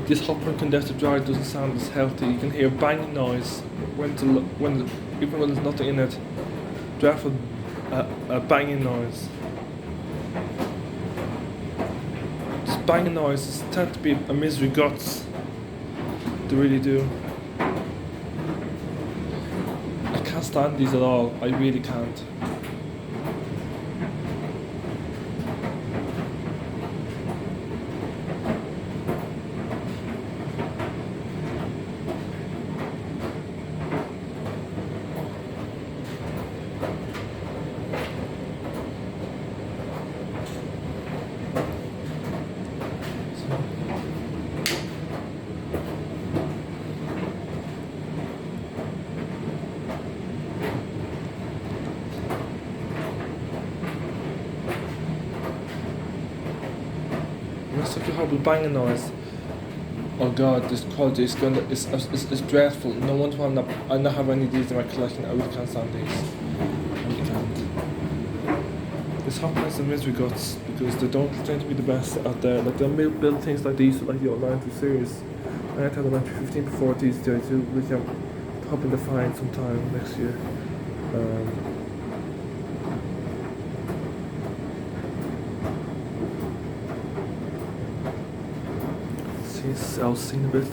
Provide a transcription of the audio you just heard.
this hotpoint condenser dryer doesn't sound as healthy. You can hear banging noise even when there's nothing in it. Dreadful banging noise. This banging noises tend to be a misery guts. They really do. I can't stand these at all. I really can't. That's such a horrible banging noise. Oh god, this quality is dreadful. No wonder why I not have any of these in my collection. I really can't stand these. I really can't. This hotpoint's a misery guts because they don't tend to be the best out there. Like they'll build things like these, like the old 90 series. I had to have the 15 before these there too. We can hop in the find sometime next year. See, I'll see in a bit.